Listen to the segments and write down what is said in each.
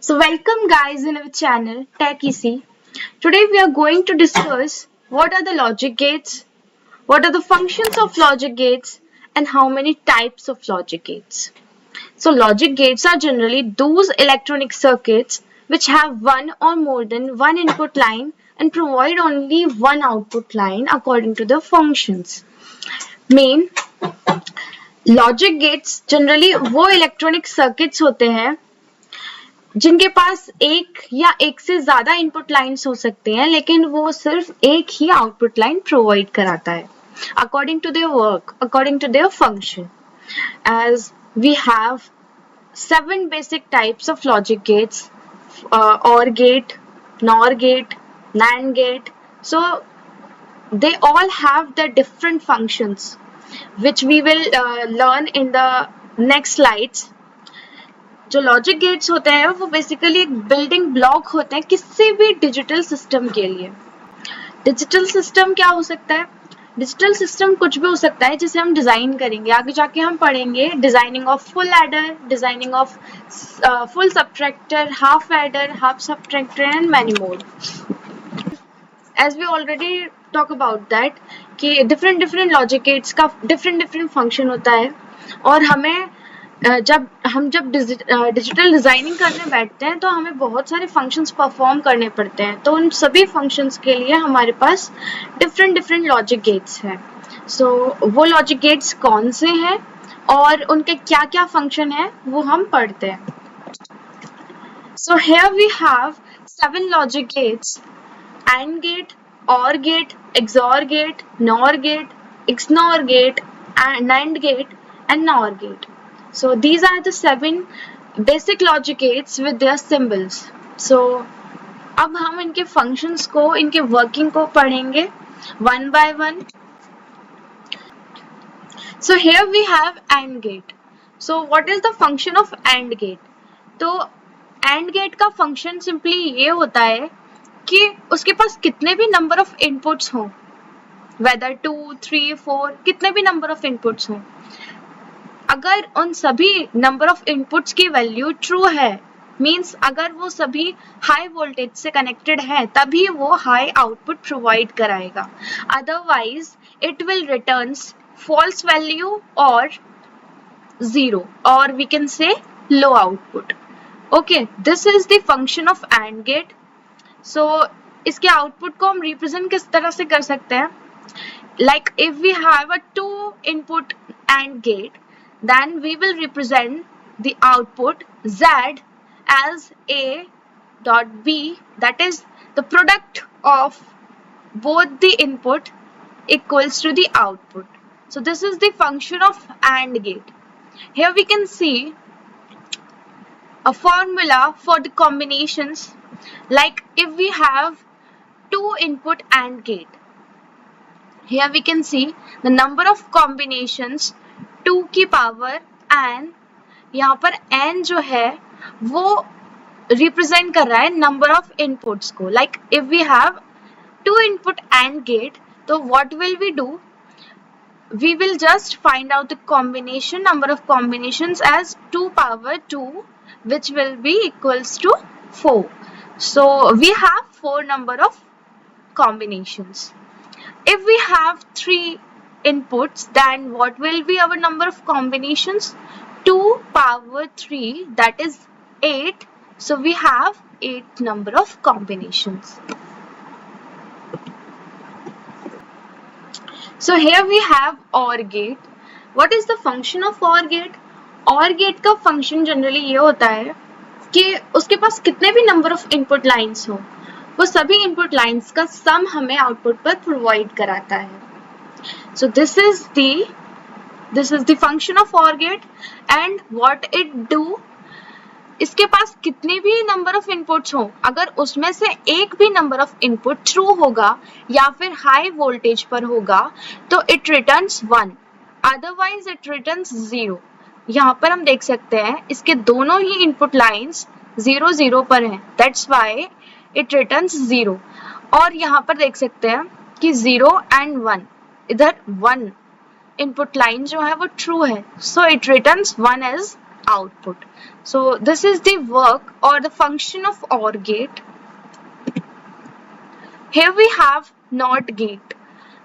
So welcome guys in our channel Tech Easy. Today we are going to discuss what are the logic gates, what are the functions of logic gates and how many types of logic gates. So logic gates are generally those electronic circuits which have one or more than one input line and provide only one output line according to the functions. Main logic gates generally वो electronic circuits होते हैं जिनके पास एक या एक से ज्यादा input lines हो सकते हैं लेकिन वो सिर्फ एक ही आउटपुट लाइन प्रोवाइड कराता है according to their work, according to their function. As we have 7 basic types of logic gates: OR gate, NOR gate, NAND gate. So they all have their different functions which we will learn in the next slides. जो logic gates होते हैं वो basically एक building block होते हैं किसी भी digital system के लिए. डिजिटल सिस्टम क्या हो सकता है? डिजिटल सिस्टम कुछ भी हो सकता है जिसे हम डिजाइन करेंगे. आगे जाके हम पढ़ेंगे designing of full adder, designing of full subtractor, half adder, half subtractor and many more. As we already talk about that कि डिफरेंट लॉजिक गेट्स का डिफरेंट फंक्शन होता है और हमें जब डिजिटल डिजाइनिंग करने बैठते हैं तो हमें बहुत सारे फंक्शंस परफॉर्म करने पड़ते हैं. तो उन सभी फंक्शंस के लिए हमारे पास डिफरेंट लॉजिक गेट्स हैं. सो वो लॉजिक गेट्स कौन से हैं और उनके क्या क्या फंक्शन है वो हम पढ़ते हैं. So here we have 7 logic gates: AND gate, OR gate, XOR gate, NOR gate, XNOR gate, NAND gate and NOR gate. So these are the 7 basic logic gates with their symbols. So अब हम इनके functions को, इनके working को पढ़ेंगे one by one. So here we have AND gate. So what is the function of AND gate? तो AND gate का function simply ये होता है कि उसके पास कितने भी number of inputs हों, whether 2, 3, 4, कितने भी number of inputs हों, अगर उन सभी नंबर ऑफ इनपुट्स की वैल्यू ट्रू है, मींस अगर वो सभी हाई वोल्टेज से कनेक्टेड है तभी वो हाई आउटपुट प्रोवाइड कराएगा. Otherwise it will returns false value और जीरो और we can say low output. Okay, this is the function of AND gate. So इसके आउटपुट को हम रिप्रेजेंट किस तरह से कर सकते हैं? Like if we have a 2 input AND gate, then we will represent the output Z as A dot B, that is the product of both the input equals to the output. So this is the function of AND gate. Here we can see a formula for the combinations. Like if we have 2 input AND gate, here we can see the number of combinations 2 की power n. यहाँ पर n जो है वो represent कर रहा है number of inputs को. Like if we have 2 input AND gate, तो what will we do? We will just find out the combination, number of combinations as 2 power 2 which will be equals to 4. So we have 4 number of combinations. If we have 3 inputs, then what will be our number of combinations? 2 power 3, that is 8. So we have 8 number of combinations. So here we have OR gate. What is the function of OR gate? OR gate का function generally ये होता है कि उसके पास कितने भी number of input lines हो, वो सभी input lines का sum हमें output पर provide कराता है. So this is the function of OR gate and what it do. इसके पास कितने भी नंबर ऑफ इनपुट्स हो, अगर उसमें से एक भी नंबर ऑफ इनपुट ट्रू होगा या फिर हाई वोल्टेज पर होगा तो it returns 1, otherwise it returns 0. यहाँ पर हम देख सकते हैं इसके दोनों ही इनपुट लाइंस 0 0 पर हैं, दैट्स व्हाई इट रिटर्न्स 0. और यहाँ पर देख सकते हैं कि 0 and 1, इधर 1 इनपुट लाइन जो है वो ट्रू है, so it returns 1 as output. So this is the work or the function of OR gate. Here we have NOT gate.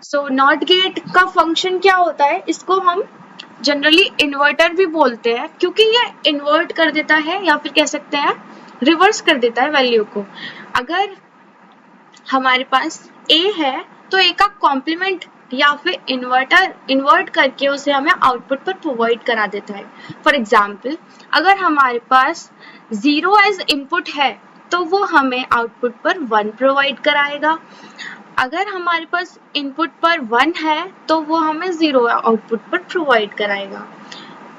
So NOT gate का फंक्शन क्या होता है, इसको हम जनरली इन्वर्टर भी बोलते हैं क्योंकि ये इन्वर्ट कर देता है या फिर कह सकते हैं रिवर्स कर देता है वैल्यू को। अगर हमारे पास A है तो A का कॉम्प्लीमेंट या फिर इन्वर्ट करके उसे हमें आउटपुट पर प्रोवाइड करा देता है। फॉर एग्जाम्पल अगर हमारे पास 0 एज इनपुट है तो वो हमें आउटपुट पर 1 प्रोवाइड कराएगा। अगर हमारे पास इनपुट पर 1 है तो वो हमें 0 आउटपुट पर प्रोवाइड कराएगा।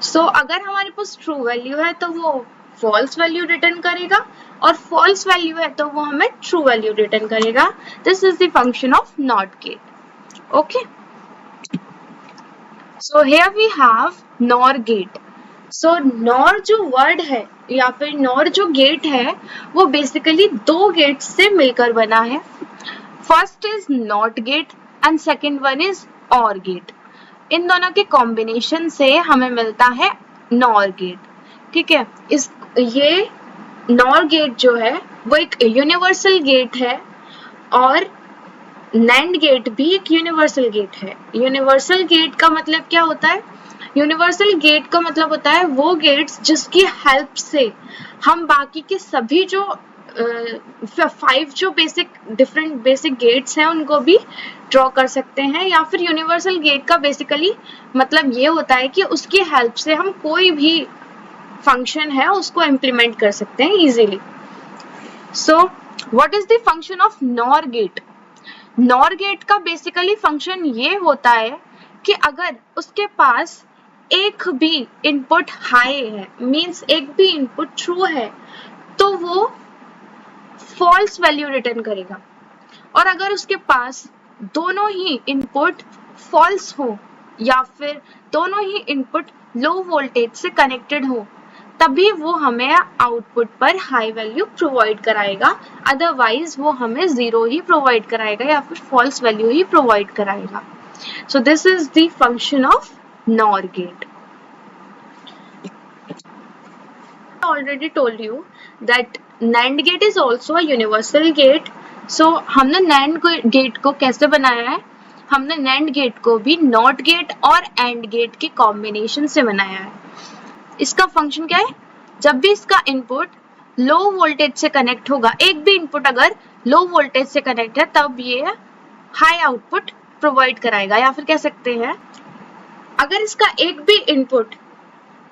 सो अगर हमारे पास ट्रू वैल्यू है तो वो फॉल्स वैल्यू रिटर्न करेगा और फॉल्स वैल्यू है तो वो हमें ट्रू वैल्यू रिटर्न करेगा। This is the function of NOT gate. Okay, so here we have NOR gate. So NOR जो वर्ड है या फिर नॉर जो गेट है वो बेसिकली दो गेट्स से मिलकर बना है। First is not gate and second one is और गेट। इन दोनों के कॉम्बिनेशन से हमें मिलता है नॉर गेट। ठीक है, ये नॉर गेट जो है वो एक यूनिवर्सल गेट है और नैंड गेट भी एक यूनिवर्सल गेट है। यूनिवर्सल गेट का मतलब क्या होता है? यूनिवर्सल गेट का मतलब होता है वो गेट्स जिसकी हेल्प से हम बाकी के सभी जो 5 जो डिफरेंट बेसिक गेट्स हैं उनको भी ड्रॉ कर सकते हैं। या फिर यूनिवर्सल गेट का बेसिकली मतलब ये होता है कि उसकी हेल्प से हम कोई भी फंक्शन है उसको इम्प्लीमेंट कर सकते हैं easily. So what is the function of NOR gate? NOR gate का बेसिकली फंक्शन ये होता है कि अगर उसके पास एक भी इनपुट हाई है, मींस एक भी इनपुट ट्रू है, तो वो फॉल्स वैल्यू रिटर्न करेगा। और अगर उसके पास दोनों ही इनपुट फॉल्स हो या फिर दोनों ही इनपुट लो वोल्टेज से कनेक्टेड हो तभी वो हमें आउटपुट पर हाई वैल्यू प्रोवाइड कराएगा, अदरवाइज वो हमें 0 ही प्रोवाइड कराएगा या फिर फॉल्स वैल्यू ही प्रोवाइड कराएगा। So this is the function of NOR gate. Already told you that NAND gate is also a universal gate. So हमने NAND गेट को कैसे बनाया है? हमने NAND गेट को भी NOT गेट और AND गेट के कॉम्बिनेशन से बनाया है। इसका फंक्शन क्या है? जब भी इसका इनपुट लो वोल्टेज से कनेक्ट होगा, एक भी इनपुट अगर लो वोल्टेज से कनेक्ट है तब ये हाई आउटपुट प्रोवाइड कराएगा। या फिर कह सकते हैं अगर इसका एक भी इनपुट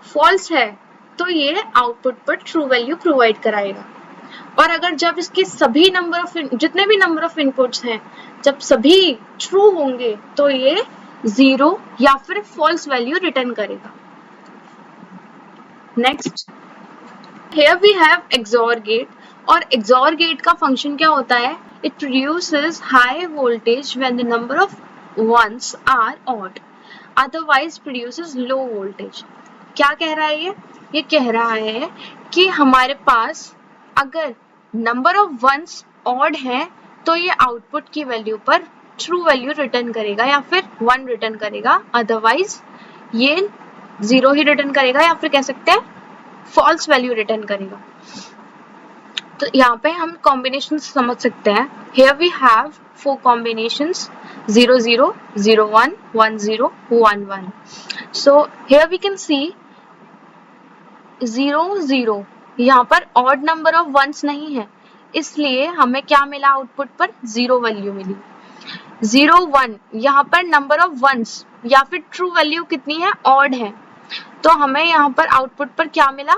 फॉल्स है तो ये आउटपुट पर ट्रू वैल्यू प्रोवाइड कराएगा। और अगर जब इसके सभी जितने भी नंबर ऑफ इनपुट्स हैं जब सभी ट्रू होंगे तो ये 0 या फिर फॉल्स वैल्यू रिटर्न करेगा। Next, here we have XOR gate. और XOR गेट का फंक्शन क्या होता है? It produces high voltage when the number of ones are odd, otherwise produces low voltage. क्या कह रहा है ये कह रहा है कि हमारे पास अगर नंबर ऑफ वंस ऑड है तो ये आउटपुट की वैल्यू पर ट्रू वैल्यू रिटर्न करेगा या फिर 1 रिटर्न करेगा, अदरवाइज ये 0 ही रिटर्न करेगा या फिर कह सकते हैं फॉल्स वैल्यू रिटर्न करेगा। तो यहाँ पे हम कॉम्बिनेशन समझ सकते हैं। Here we have 4 combinations 0 0 0 1 1 0 1 1. So here we can see 0 0 यहाँ पर ऑड नंबर ऑफ वंस नहीं है, इसलिए हमें क्या मिला आउटपुट पर? 0 वैल्यू मिली। 0 1 यहाँ पर नंबर ऑफ वंस या फिर ट्रू वैल्यू कितनी है? ऑड है, तो हमें यहाँ पर आउटपुट पर क्या मिला?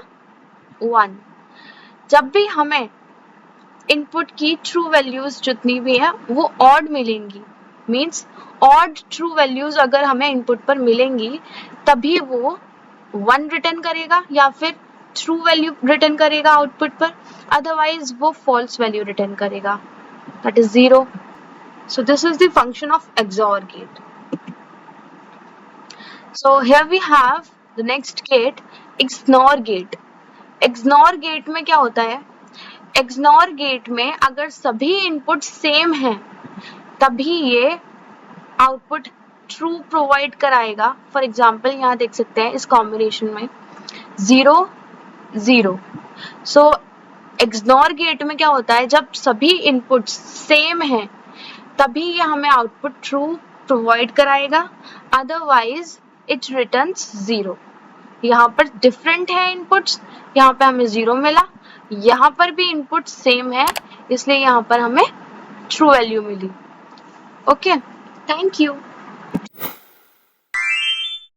1। जब भी हमें इनपुट की ट्रू वैल्यूज जितनी भी है वो ऑड मिलेंगी, मींस ऑड ट्रू वैल्यूज अगर हमें इनपुट पर मिलेंगी तभी वो 1 रिटर्न करेगा या फिर ट्रू वैल्यू रिटर्न करेगा आउटपुट पर, अदरवाइज वो फॉल्स वैल्यू रिटर्न करेगा, that is 0। So this is the function of XOR gate. So here we have the next gate, XNOR gate. XNOR gate में क्या होता है? XNOR गेट में अगर सभी इनपुट सेम हैं तभी ये आउटपुट ट्रू प्रोवाइड कराएगा। फॉर एग्जाम्पल यहाँ देख सकते हैं इस कॉम्बिनेशन में 0 0। सो XNOR गेट में क्या होता है, जब सभी इनपुट्स सेम हैं तभी ये हमें आउटपुट ट्रू प्रोवाइड कराएगा, अदरवाइज इट रिटर्न्स 0। यहाँ पर डिफरेंट है इनपुट्स, यहाँ पे हमें 0 मिला, यहाँ पर भी इनपुट सेम है इसलिए यहाँ पर हमें ट्रू वैल्यू मिली। Okay, thank you.